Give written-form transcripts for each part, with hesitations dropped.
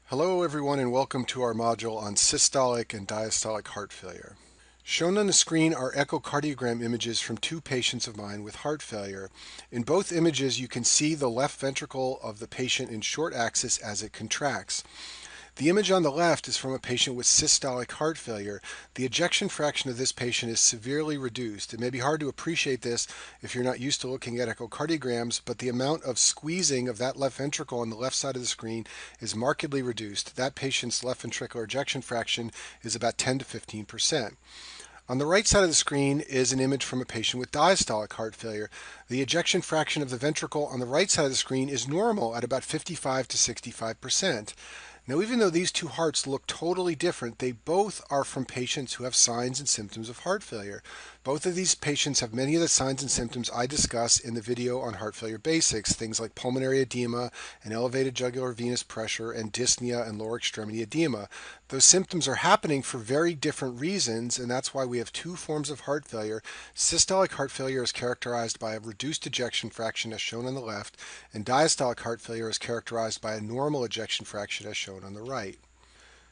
Hello everyone and welcome to our module on systolic and diastolic heart failure. Shown on the screen are echocardiogram images from two patients of mine with heart failure. In both images you can see the left ventricle of the patient in short axis as it contracts. The image on the left is from a patient with systolic heart failure. The ejection fraction of this patient is severely reduced. It may be hard to appreciate this if you're not used to looking at echocardiograms, but the amount of squeezing of that left ventricle on the left side of the screen is markedly reduced. That patient's left ventricular ejection fraction is about 10 to 15%. On the right side of the screen is an image from a patient with diastolic heart failure. The ejection fraction of the ventricle on the right side of the screen is normal at about 55 to 65%. Now, even though these two hearts look totally different, they both are from patients who have signs and symptoms of heart failure. Both of these patients have many of the signs and symptoms I discuss in the video on heart failure basics, things like pulmonary edema and elevated jugular venous pressure and dyspnea and lower extremity edema. Those symptoms are happening for very different reasons, and that's why we have two forms of heart failure. Systolic heart failure is characterized by a reduced ejection fraction as shown on the left, and diastolic heart failure is characterized by a normal ejection fraction as shown on the right.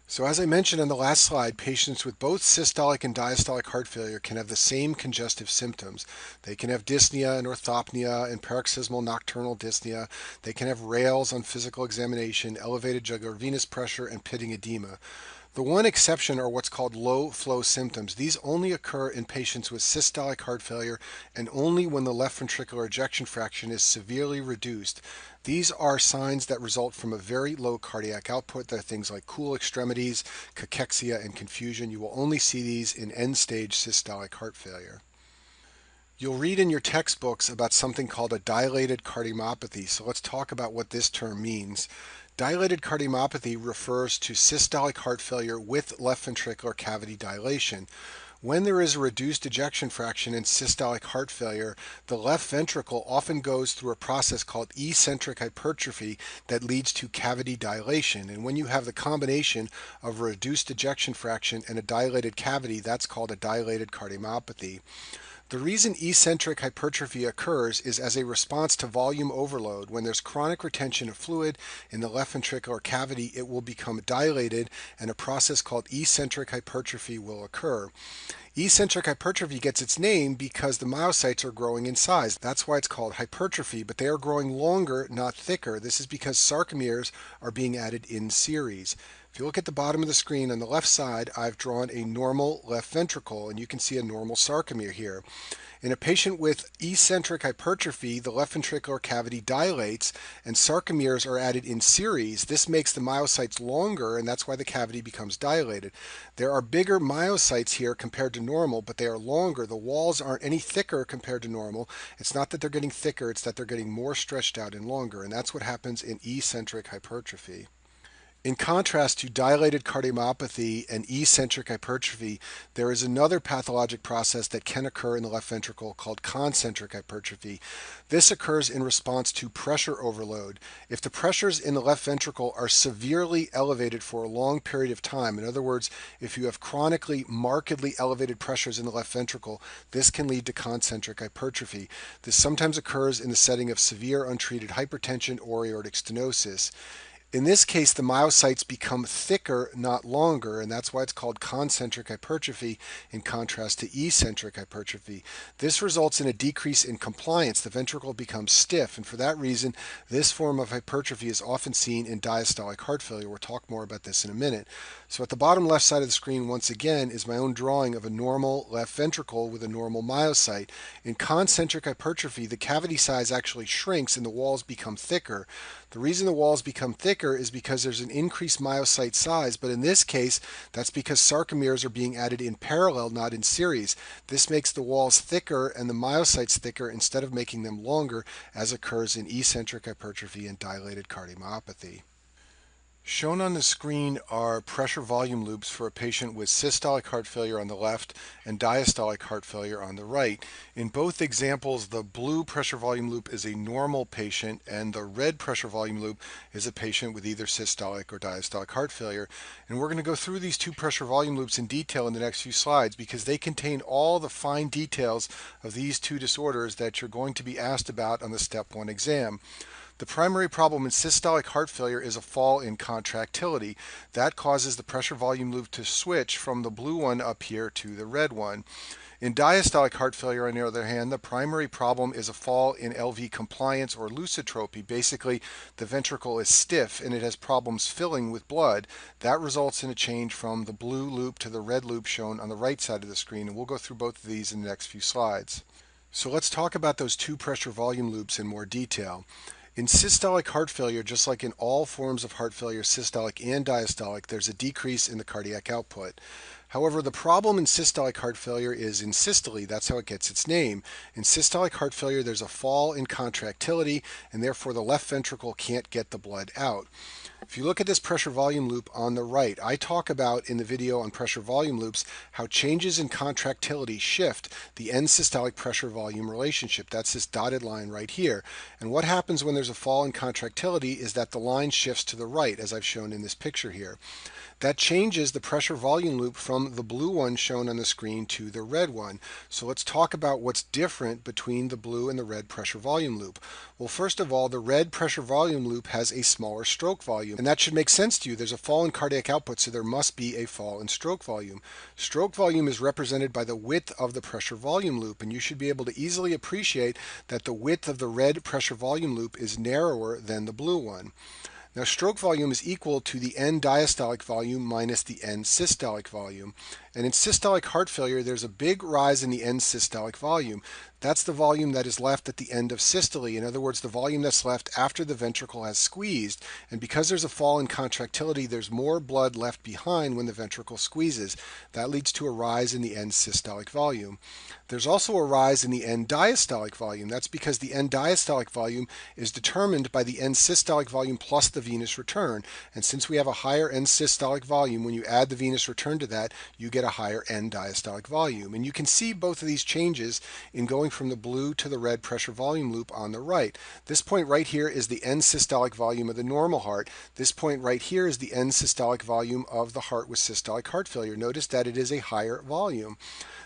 So as I mentioned on the last slide, patients with both systolic and diastolic heart failure can have the same congestive symptoms. They can have dyspnea and orthopnea and paroxysmal nocturnal dyspnea. They can have rales on physical examination, elevated jugular venous pressure, and pitting edema. The one exception are what's called low flow symptoms. These only occur in patients with systolic heart failure and only when the left ventricular ejection fraction is severely reduced. These are signs that result from a very low cardiac output. They're things like cool extremities, cachexia, and confusion. You will only see these in end-stage systolic heart failure. You'll read in your textbooks about something called a dilated cardiomyopathy, so let's talk about what this term means. Dilated cardiomyopathy refers to systolic heart failure with left ventricular cavity dilation. When there is a reduced ejection fraction in systolic heart failure, the left ventricle often goes through a process called eccentric hypertrophy that leads to cavity dilation. And when you have the combination of a reduced ejection fraction and a dilated cavity, that's called a dilated cardiomyopathy. The reason eccentric hypertrophy occurs is as a response to volume overload. When there's chronic retention of fluid in the left ventricular cavity, it will become dilated and a process called eccentric hypertrophy will occur. Eccentric hypertrophy gets its name because the myocytes are growing in size. That's why it's called hypertrophy, but they are growing longer, not thicker. This is because sarcomeres are being added in series. If you look at the bottom of the screen on the left side, I've drawn a normal left ventricle, and you can see a normal sarcomere here. In a patient with eccentric hypertrophy, the left ventricular cavity dilates and sarcomeres are added in series. This makes the myocytes longer, and that's why the cavity becomes dilated. There are bigger myocytes here compared to normal, but they are longer. The walls aren't any thicker compared to normal. It's not that they're getting thicker, it's that they're getting more stretched out and longer, and that's what happens in eccentric hypertrophy. In contrast to dilated cardiomyopathy and eccentric hypertrophy, there is another pathologic process that can occur in the left ventricle called concentric hypertrophy. This occurs in response to pressure overload. If the pressures in the left ventricle are severely elevated for a long period of time, in other words, if you have chronically, markedly elevated pressures in the left ventricle, this can lead to concentric hypertrophy. This sometimes occurs in the setting of severe untreated hypertension or aortic stenosis. In this case, the myocytes become thicker, not longer, and that's why it's called concentric hypertrophy in contrast to eccentric hypertrophy. This results in a decrease in compliance. The ventricle becomes stiff, and for that reason, this form of hypertrophy is often seen in diastolic heart failure. We'll talk more about this in a minute. So at the bottom left side of the screen, once again, is my own drawing of a normal left ventricle with a normal myocyte. In concentric hypertrophy, the cavity size actually shrinks and the walls become thicker. The reason the walls become thicker is because there's an increased myocyte size, but in this case, that's because sarcomeres are being added in parallel, not in series. This makes the walls thicker and the myocytes thicker instead of making them longer, as occurs in eccentric hypertrophy and dilated cardiomyopathy. Shown on the screen are pressure volume loops for a patient with systolic heart failure on the left and diastolic heart failure on the right. In both examples, the blue pressure volume loop is a normal patient and the red pressure volume loop is a patient with either systolic or diastolic heart failure. And we're going to go through these two pressure volume loops in detail in the next few slides because they contain all the fine details of these two disorders that you're going to be asked about on the Step 1 exam. The primary problem in systolic heart failure is a fall in contractility. That causes the pressure volume loop to switch from the blue one up here to the red one. In diastolic heart failure, on the other hand, the primary problem is a fall in LV compliance or lusitropy. Basically, the ventricle is stiff and it has problems filling with blood. That results in a change from the blue loop to the red loop shown on the right side of the screen, and we'll go through both of these in the next few slides. So let's talk about those two pressure volume loops in more detail. In systolic heart failure, just like in all forms of heart failure, systolic and diastolic, there's a decrease in the cardiac output. However, the problem in systolic heart failure is in systole. That's how it gets its name. In systolic heart failure, there's a fall in contractility, and therefore the left ventricle can't get the blood out. If you look at this pressure volume loop on the right, I talk about in the video on pressure volume loops how changes in contractility shift the end systolic pressure volume relationship. That's this dotted line right here. And what happens when there's a fall in contractility is that the line shifts to the right, as I've shown in this picture here. That changes the pressure volume loop from the blue one shown on the screen to the red one. So let's talk about what's different between the blue and the red pressure volume loop. Well, first of all, the red pressure volume loop has a smaller stroke volume, and that should make sense to you. There's a fall in cardiac output, so there must be a fall in stroke volume. Stroke volume is represented by the width of the pressure volume loop, and you should be able to easily appreciate that the width of the red pressure volume loop is narrower than the blue one. Now, stroke volume is equal to the end diastolic volume minus the end systolic volume. And in systolic heart failure, there's a big rise in the end systolic volume. That's the volume that is left at the end of systole. In other words, the volume that's left after the ventricle has squeezed. And because there's a fall in contractility, there's more blood left behind when the ventricle squeezes. That leads to a rise in the end systolic volume. There's also a rise in the end diastolic volume. That's because the end diastolic volume is determined by the end systolic volume plus the venous return. And since we have a higher end systolic volume, when you add the venous return to that, you get a higher end diastolic volume. And you can see both of these changes in going from the blue to the red pressure volume loop on the right. This point right here is the end systolic volume of the normal heart. This point right here is the end systolic volume of the heart with systolic heart failure. Notice that it is a higher volume.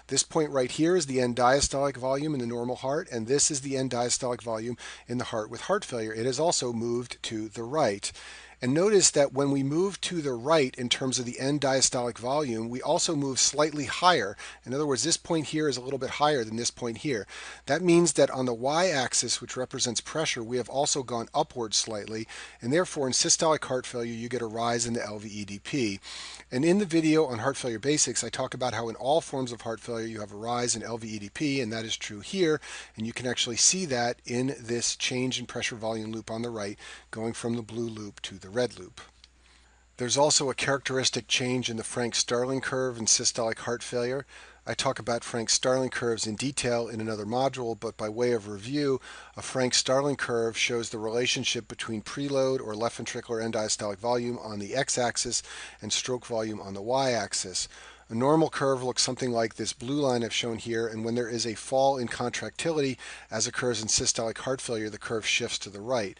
This point right here is the end diastolic volume in the normal heart, and this is the end diastolic volume in the heart with heart failure. It has also moved to the right. And notice that when we move to the right in terms of the end diastolic volume, we also move slightly higher. In other words, this point here is a little bit higher than this point here. That means that on the y-axis, which represents pressure, we have also gone upward slightly, and therefore in systolic heart failure, you get a rise in the LVEDP. And in the video on heart failure basics, I talk about how in all forms of heart failure, you have a rise in LVEDP, and that is true here. And you can actually see that in this change in pressure volume loop on the right, going from the blue loop to the red loop. There's also a characteristic change in the Frank-Starling curve in systolic heart failure. I talk about Frank-Starling curves in detail in another module, but by way of review, a Frank-Starling curve shows the relationship between preload or left ventricular end diastolic volume on the x-axis and stroke volume on the y-axis. A normal curve looks something like this blue line I've shown here, and when there is a fall in contractility, as occurs in systolic heart failure, the curve shifts to the right.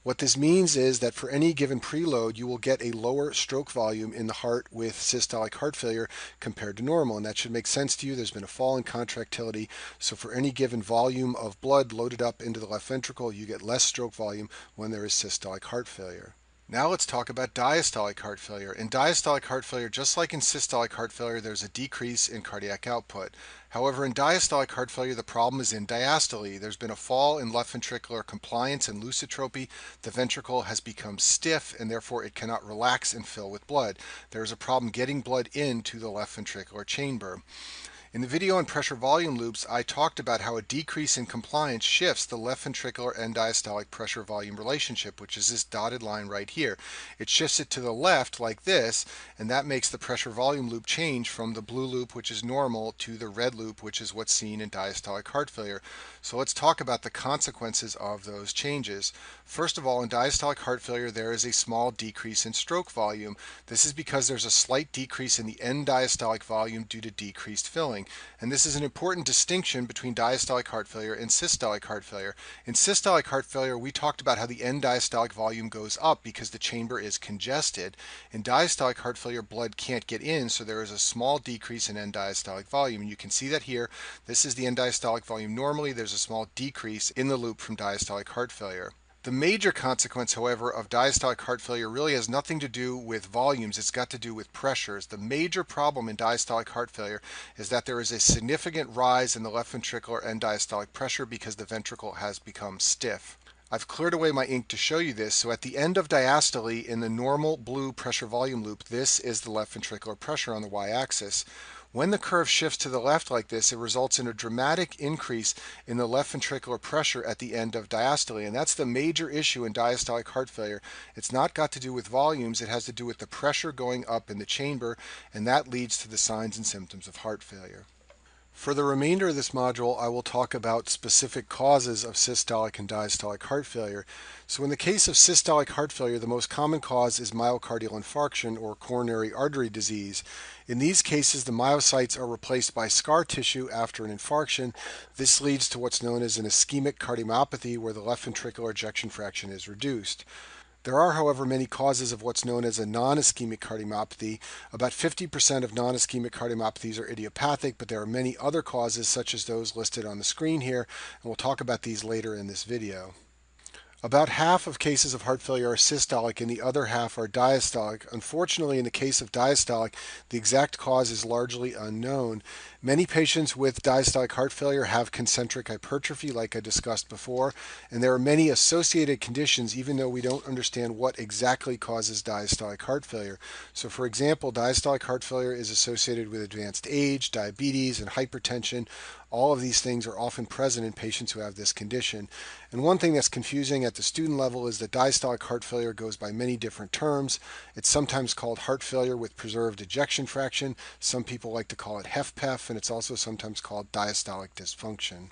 What this means is that for any given preload, you will get a lower stroke volume in the heart with systolic heart failure compared to normal, and that should make sense to you. There's been a fall in contractility, so for any given volume of blood loaded up into the left ventricle, you get less stroke volume when there is systolic heart failure. Now let's talk about diastolic heart failure. In diastolic heart failure, just like in systolic heart failure, there's a decrease in cardiac output. However, in diastolic heart failure, the problem is in diastole. There's been a fall in left ventricular compliance and lusitropy. The ventricle has become stiff, and therefore it cannot relax and fill with blood. There is a problem getting blood into the left ventricular chamber. In the video on pressure volume loops, I talked about how a decrease in compliance shifts the left ventricular end diastolic pressure volume relationship, which is this dotted line right here. It shifts it to the left like this, and that makes the pressure volume loop change from the blue loop, which is normal, to the red loop, which is what's seen in diastolic heart failure. So let's talk about the consequences of those changes. First of all, in diastolic heart failure, there is a small decrease in stroke volume. This is because there's a slight decrease in the end diastolic volume due to decreased filling. And this is an important distinction between diastolic heart failure and systolic heart failure. In systolic heart failure, we talked about how the end diastolic volume goes up because the chamber is congested. In diastolic heart failure, blood can't get in, so there is a small decrease in end diastolic volume. And you can see that here. This is the end diastolic volume normally. There's a small decrease in the loop from diastolic heart failure. The major consequence, however, of diastolic heart failure really has nothing to do with volumes. It's got to do with pressures. The major problem in diastolic heart failure is that there is a significant rise in the left ventricular end diastolic pressure because the ventricle has become stiff. I've cleared away my ink to show you this. So at the end of diastole in the normal blue pressure volume loop, this is the left ventricular pressure on the y-axis. When the curve shifts to the left like this, it results in a dramatic increase in the left ventricular pressure at the end of diastole. And that's the major issue in diastolic heart failure. It's not got to do with volumes, it has to do with the pressure going up in the chamber, and that leads to the signs and symptoms of heart failure. For the remainder of this module, I will talk about specific causes of systolic and diastolic heart failure. So in the case of systolic heart failure, the most common cause is myocardial infarction or coronary artery disease. In these cases, the myocytes are replaced by scar tissue after an infarction. This leads to what's known as an ischemic cardiomyopathy, where the left ventricular ejection fraction is reduced. There are, however, many causes of what's known as a non-ischemic cardiomyopathy. About 50% of non-ischemic cardiomyopathies are idiopathic, but there are many other causes such as those listed on the screen here, and we'll talk about these later in this video. About half of cases of heart failure are systolic and the other half are diastolic. Unfortunately, in the case of diastolic, the exact cause is largely unknown. Many patients with diastolic heart failure have concentric hypertrophy, like I discussed before, and there are many associated conditions even though we don't understand what exactly causes diastolic heart failure. So for example, diastolic heart failure is associated with advanced age, diabetes, and hypertension. All of these things are often present in patients who have this condition. And one thing that's confusing at the student level is that diastolic heart failure goes by many different terms. It's sometimes called heart failure with preserved ejection fraction. Some people like to call it HF2, and it's also sometimes called diastolic dysfunction.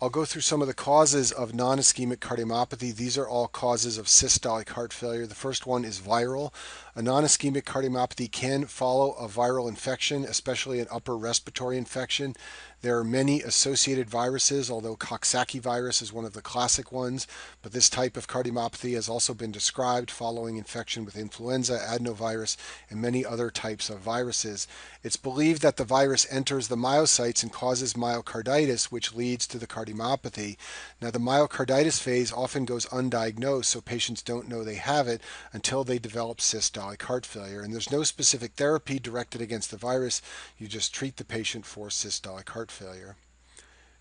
I'll go through some of the causes of non-ischemic cardiomyopathy. These are all causes of systolic heart failure. The first one is viral. A non-ischemic cardiomyopathy can follow a viral infection, especially an upper respiratory infection. There are many associated viruses, although Coxsackie virus is one of the classic ones, but this type of cardiomyopathy has also been described following infection with influenza, adenovirus, and many other types of viruses. It's believed that the virus enters the myocytes and causes myocarditis, which leads to the cardiomyopathy. Now, the myocarditis phase often goes undiagnosed, so patients don't know they have it until they develop systolic heart failure. And there's no specific therapy directed against the virus. You just treat the patient for systolic heart failure.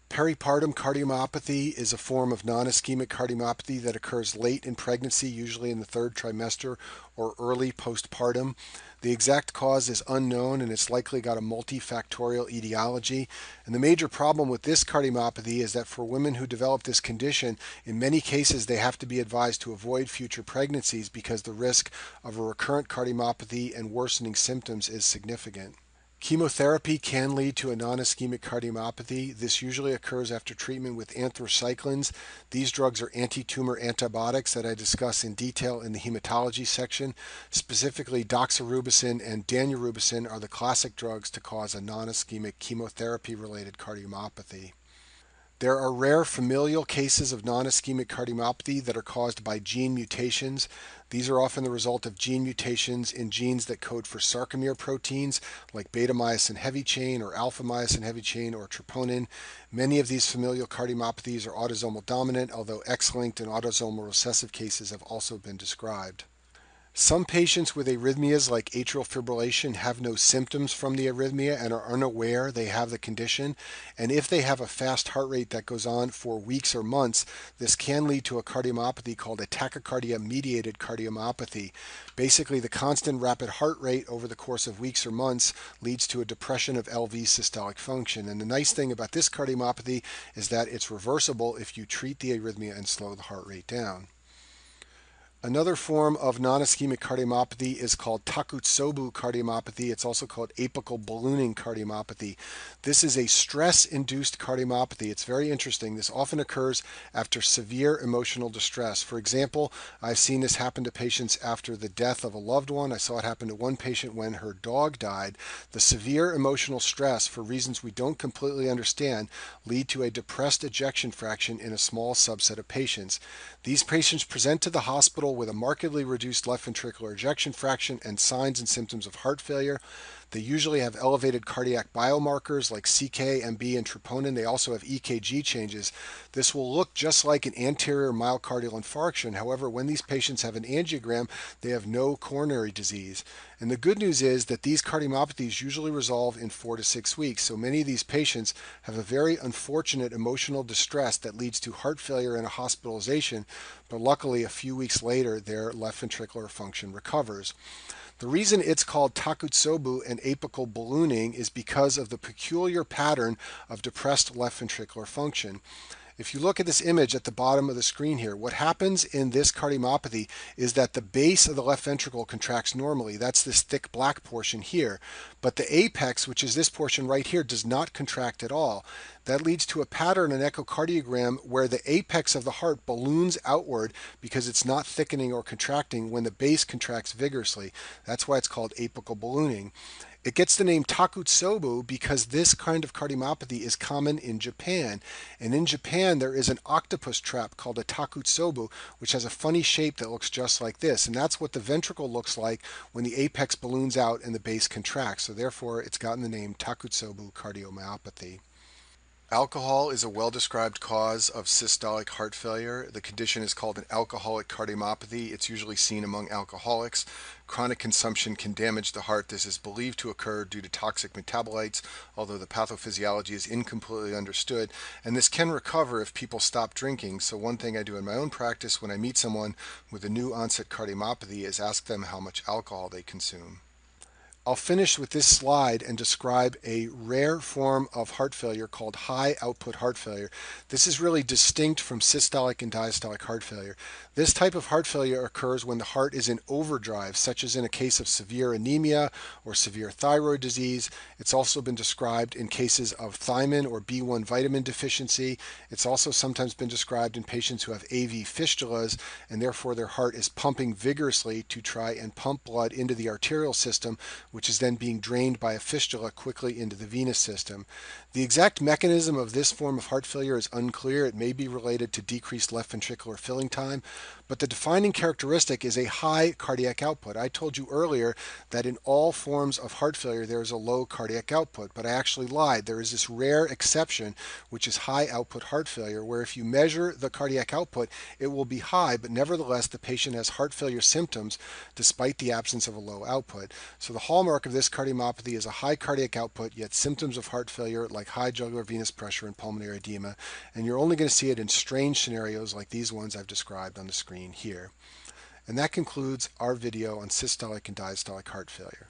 Peripartum cardiomyopathy is a form of non-ischemic cardiomyopathy that occurs late in pregnancy, usually in the third trimester or early postpartum. The exact cause is unknown, and it's likely got a multifactorial etiology. And the major problem with this cardiomyopathy is that for women who develop this condition, in many cases they have to be advised to avoid future pregnancies because the risk of a recurrent cardiomyopathy and worsening symptoms is significant. Chemotherapy can lead to a non-ischemic cardiomyopathy. This usually occurs after treatment with anthracyclines. These drugs are anti-tumor antibiotics that I discuss in detail in the hematology section. Specifically, doxorubicin and daunorubicin are the classic drugs to cause a non-ischemic chemotherapy-related cardiomyopathy. There are rare familial cases of non-ischemic cardiomyopathy that are caused by gene mutations. These are often the result of gene mutations in genes that code for sarcomere proteins like beta-myosin heavy chain or alpha-myosin heavy chain or troponin. Many of these familial cardiomyopathies are autosomal dominant, although X-linked and autosomal recessive cases have also been described. Some patients with arrhythmias like atrial fibrillation have no symptoms from the arrhythmia and are unaware they have the condition. And if they have a fast heart rate that goes on for weeks or months, this can lead to a cardiomyopathy called a tachycardia-mediated cardiomyopathy. Basically, the constant rapid heart rate over the course of weeks or months leads to a depression of LV systolic function. And the nice thing about this cardiomyopathy is that it's reversible if you treat the arrhythmia and slow the heart rate down. Another form of non-ischemic cardiomyopathy is called Takotsubo cardiomyopathy. It's also called apical ballooning cardiomyopathy. This is a stress-induced cardiomyopathy. It's very interesting. This often occurs after severe emotional distress. For example, I've seen this happen to patients after the death of a loved one. I saw it happen to one patient when her dog died. The severe emotional stress, for reasons we don't completely understand, lead to a depressed ejection fraction in a small subset of patients. These patients present to the hospital with a markedly reduced left ventricular ejection fraction and signs and symptoms of heart failure. They usually have elevated cardiac biomarkers like CK, MB, and troponin. They also have EKG changes. This will look just like an anterior myocardial infarction. However, when these patients have an angiogram, they have no coronary disease. And the good news is that these cardiomyopathies usually resolve in 4 to 6 weeks. So many of these patients have a very unfortunate emotional distress that leads to heart failure and a hospitalization, but luckily a few weeks later their left ventricular function recovers. The reason it's called takotsubo and apical ballooning is because of the peculiar pattern of depressed left ventricular function. If you look at this image at the bottom of the screen here, what happens in this cardiomyopathy is that the base of the left ventricle contracts normally. That's this thick black portion here. But the apex, which is this portion right here, does not contract at all. That leads to a pattern in echocardiogram where the apex of the heart balloons outward because it's not thickening or contracting when the base contracts vigorously. That's why it's called apical ballooning. It gets the name takotsubo because this kind of cardiomyopathy is common in Japan. And in Japan, there is an octopus trap called a takotsubo, which has a funny shape that looks just like this. And that's what the ventricle looks like when the apex balloons out and the base contracts. So therefore, it's gotten the name takotsubo cardiomyopathy. Alcohol is a well-described cause of systolic heart failure. The condition is called an alcoholic cardiomyopathy. It's usually seen among alcoholics. Chronic consumption can damage the heart. This is believed to occur due to toxic metabolites, although the pathophysiology is incompletely understood. And this can recover if people stop drinking. So one thing I do in my own practice when I meet someone with a new onset cardiomyopathy is ask them how much alcohol they consume. I'll finish with this slide and describe a rare form of heart failure called high output heart failure. This is really distinct from systolic and diastolic heart failure. This type of heart failure occurs when the heart is in overdrive, such as in a case of severe anemia or severe thyroid disease. It's also been described in cases of thiamine or B1 vitamin deficiency. It's also sometimes been described in patients who have AV fistulas, and therefore their heart is pumping vigorously to try and pump blood into the arterial system, which is then being drained by a fistula quickly into the venous system. The exact mechanism of this form of heart failure is unclear. It may be related to decreased left ventricular filling time, but the defining characteristic is a high cardiac output. I told you earlier that in all forms of heart failure there is a low cardiac output, but I actually lied. There is this rare exception, which is high output heart failure, where if you measure the cardiac output, it will be high, but nevertheless the patient has heart failure symptoms despite the absence of a low output. So the hallmark of this cardiomyopathy is a high cardiac output, yet symptoms of heart failure like high jugular venous pressure and pulmonary edema, and you're only going to see it in strange scenarios like these ones I've described on the screen here. And that concludes our video on systolic and diastolic heart failure.